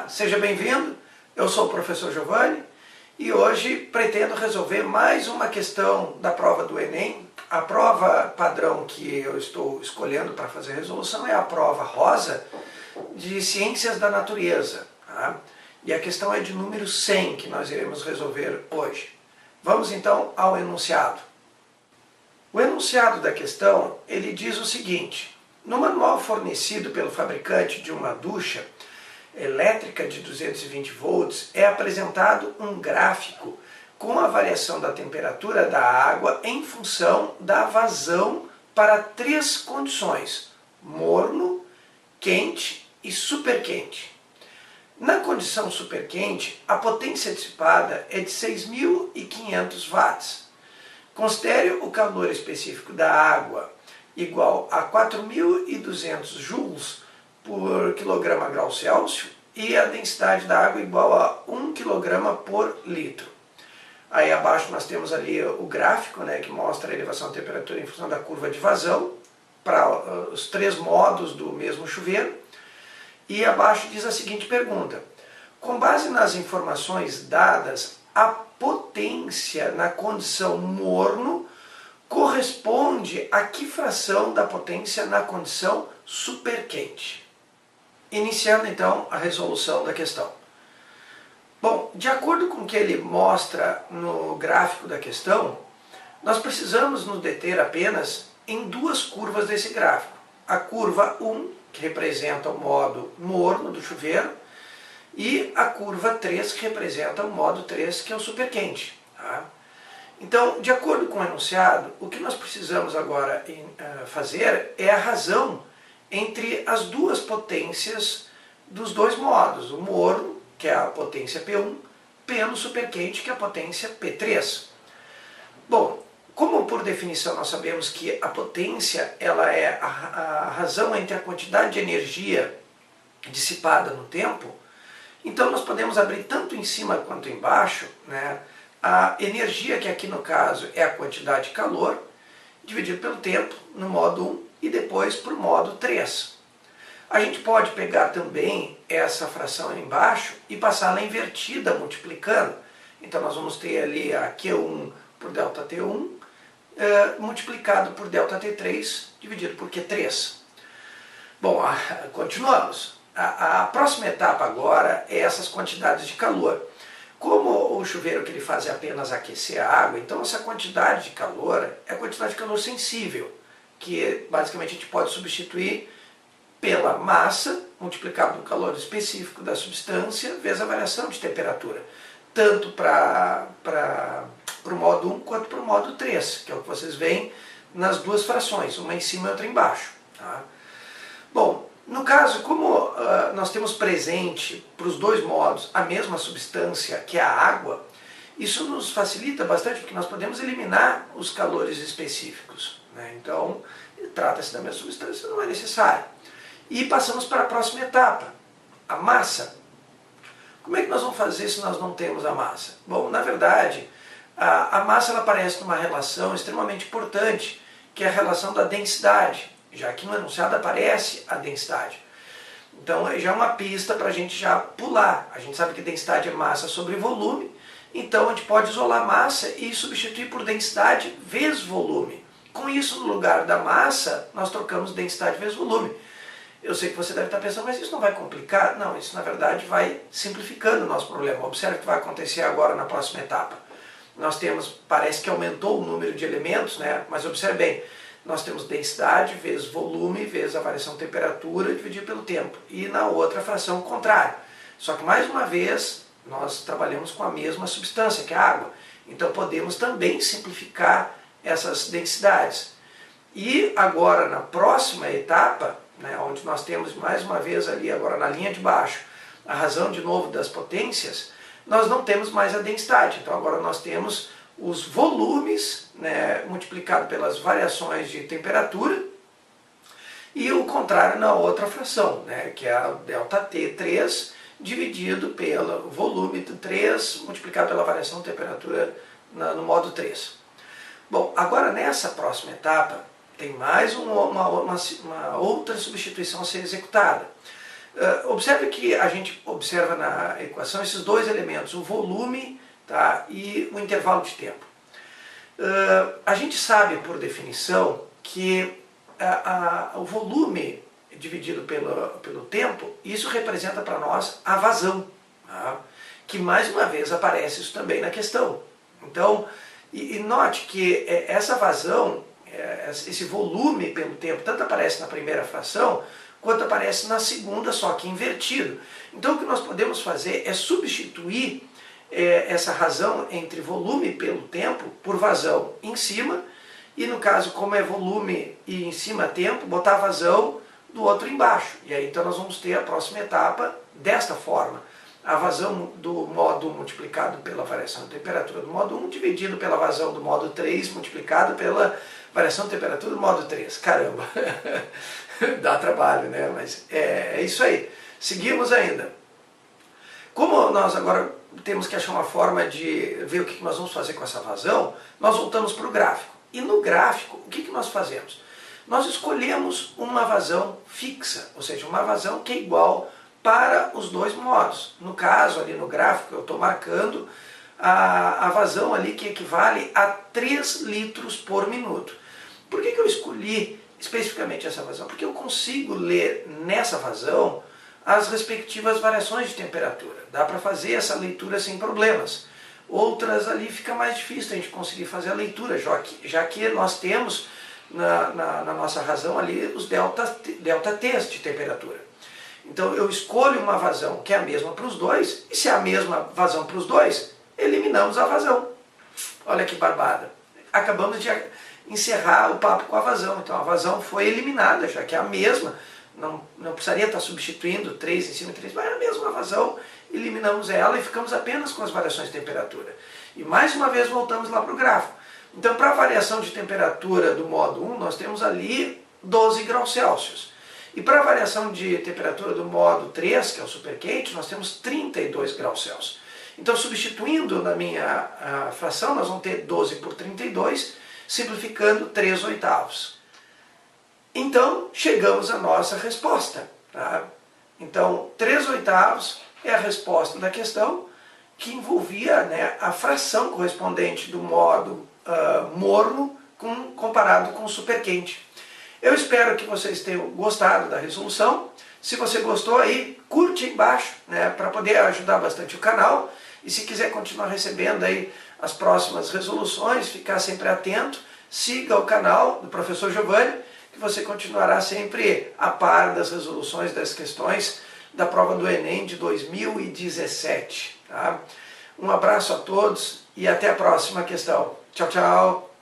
Olá, seja bem-vindo. Eu sou o professor Giovanni e hoje pretendo resolver mais uma questão da prova do Enem. A prova padrão que eu estou escolhendo para fazer a resolução é a prova rosa de Ciências da Natureza. Tá? E a questão é de número 100 que nós iremos resolver hoje. Vamos então ao enunciado. O enunciado da questão, ele diz o seguinte: no manual fornecido pelo fabricante de uma ducha elétrica de 220 volts, é apresentado um gráfico com a variação da temperatura da água em função da vazão para três condições: morno, quente e superquente. Na condição superquente, a potência dissipada é de 6.500 watts. Considere o calor específico da água igual a 4.200 joules por quilograma grau Celsius e a densidade da água igual a 1 kg por litro. Aí abaixo nós temos ali o gráfico, né, que mostra a elevação da temperatura em função da curva de vazão para os três modos do mesmo chuveiro. E abaixo diz a seguinte pergunta: com base nas informações dadas, a potência na condição morno corresponde a que fração da potência na condição superquente? Iniciando então a resolução da questão. Bom, de acordo com o que ele mostra no gráfico da questão, nós precisamos nos deter apenas em duas curvas desse gráfico. A curva 1, que representa o modo morno do chuveiro, e a curva 3, que representa o modo 3, que é o superquente. Tá? Então, de acordo com o enunciado, o que nós precisamos agora fazer é a razão entre as duas potências dos dois modos, o morno, que é a potência P1, pelo superquente, que é a potência P3. Bom, como por definição nós sabemos que a potência ela é a razão entre a quantidade de energia dissipada no tempo, então nós podemos abrir tanto em cima quanto embaixo, né, a energia, que aqui no caso é a quantidade de calor, dividido pelo tempo no modo 1 e depois para o modo 3. A gente pode pegar também essa fração aí embaixo e passá-la invertida, multiplicando. Então nós vamos ter ali a Q1 por ΔT1 multiplicado por ΔT3 dividido por Q3. Bom, continuamos. A próxima etapa agora é essas quantidades de calor. Como o chuveiro que ele faz é apenas aquecer a água, então essa quantidade de calor é a quantidade de calor sensível, que basicamente a gente pode substituir pela massa, multiplicado no calor específico da substância, vezes a variação de temperatura, tanto para o modo 1 quanto para o modo 3, que é o que vocês veem nas duas frações, uma em cima e outra embaixo. Tá? Bom, no caso, como nós temos presente para os dois modos a mesma substância, que é a água, isso nos facilita bastante, porque nós podemos eliminar os calores específicos. Né? Então, trata-se da mesma substância, não é necessário. E passamos para a próxima etapa, a massa. Como é que nós vamos fazer se nós não temos a massa? Bom, na verdade, a massa ela aparece numa relação extremamente importante, que é a relação da densidade, já que no enunciado aparece a densidade. Então já é uma pista para a gente já pular. A gente sabe que densidade é massa sobre volume, então a gente pode isolar massa e substituir por densidade vezes volume. Com isso, no lugar da massa, nós trocamos densidade vezes volume. Eu sei que você deve estar pensando, mas isso não vai complicar? Não, isso na verdade vai simplificando o nosso problema. Observe o que vai acontecer agora na próxima etapa. Nós temos, parece que aumentou o número de elementos, né? Mas observe bem, nós temos densidade vezes volume vezes a variação de temperatura dividido pelo tempo. E na outra fração o contrário. Só que mais uma vez nós trabalhamos com a mesma substância, que é a água. Então podemos também simplificar essas densidades. E agora na próxima etapa, né, onde nós temos mais uma vez ali agora na linha de baixo a razão de novo das potências, nós não temos mais a densidade. Então agora nós temos os volumes, né, multiplicado pelas variações de temperatura, e o contrário na outra fração, né, que é a ΔT3 dividido pelo volume do 3 multiplicado pela variação de temperatura no modo 3. Bom, agora nessa próxima etapa tem mais uma outra substituição a ser executada. Observe que a gente observa na equação esses dois elementos, o volume, tá, e o intervalo de tempo. A gente sabe, por definição, que o volume dividido pelo tempo, isso representa para nós a vazão, tá? Que mais uma vez aparece isso também na questão. Então, e note que essa vazão, esse volume pelo tempo, tanto aparece na primeira fração, quanto aparece na segunda, só que invertido. Então o que nós podemos fazer é substituir essa razão entre volume pelo tempo por vazão em cima, e no caso, como é volume e em cima tempo, botar vazão do outro embaixo. E aí então nós vamos ter a próxima etapa desta forma. A vazão do modo 1 multiplicado pela variação de temperatura do modo 1, dividido pela vazão do modo 3, multiplicado pela variação de temperatura do modo 3. Caramba, dá trabalho, né? Mas é isso aí. Seguimos ainda. Como nós agora temos que achar uma forma de ver o que nós vamos fazer com essa vazão, nós voltamos para o gráfico. E no gráfico, o que nós fazemos? Nós escolhemos uma vazão fixa, ou seja, uma vazão que é igual para os dois modos. No caso, ali no gráfico, eu estou marcando a vazão ali que equivale a 3 litros por minuto. Por que eu escolhi especificamente essa vazão? Porque eu consigo ler nessa vazão as respectivas variações de temperatura. Dá para fazer essa leitura sem problemas. Outras ali fica mais difícil a gente conseguir fazer a leitura, já que nós temos na nossa razão ali os delta T's de temperatura. Então eu escolho uma vazão que é a mesma para os dois, e se é a mesma vazão para os dois, eliminamos a vazão. Olha que barbada. Acabamos de encerrar o papo com a vazão. Então a vazão foi eliminada, já que é a mesma. Não precisaria estar substituindo 3 em cima de 3, mas é a mesma vazão. Eliminamos ela e ficamos apenas com as variações de temperatura. E mais uma vez voltamos lá para o gráfico. Então para a variação de temperatura do modo 1, nós temos ali 12 graus Celsius. E para a variação de temperatura do modo 3, que é o superquente, nós temos 32 graus Celsius. Então, substituindo na minha fração, nós vamos ter 12 por 32, simplificando 3/8. Então, chegamos à nossa resposta. Tá? Então, 3/8 é a resposta da questão, que envolvia, né, a fração correspondente do modo morno comparado com o superquente. Eu espero que vocês tenham gostado da resolução. Se você gostou aí, curte aí embaixo, né, para poder ajudar bastante o canal. E se quiser continuar recebendo aí as próximas resoluções, ficar sempre atento, siga o canal do Professor Giovanni, que você continuará sempre a par das resoluções das questões da prova do Enem de 2017. Tá? Um abraço a todos e até a próxima questão. Tchau, tchau!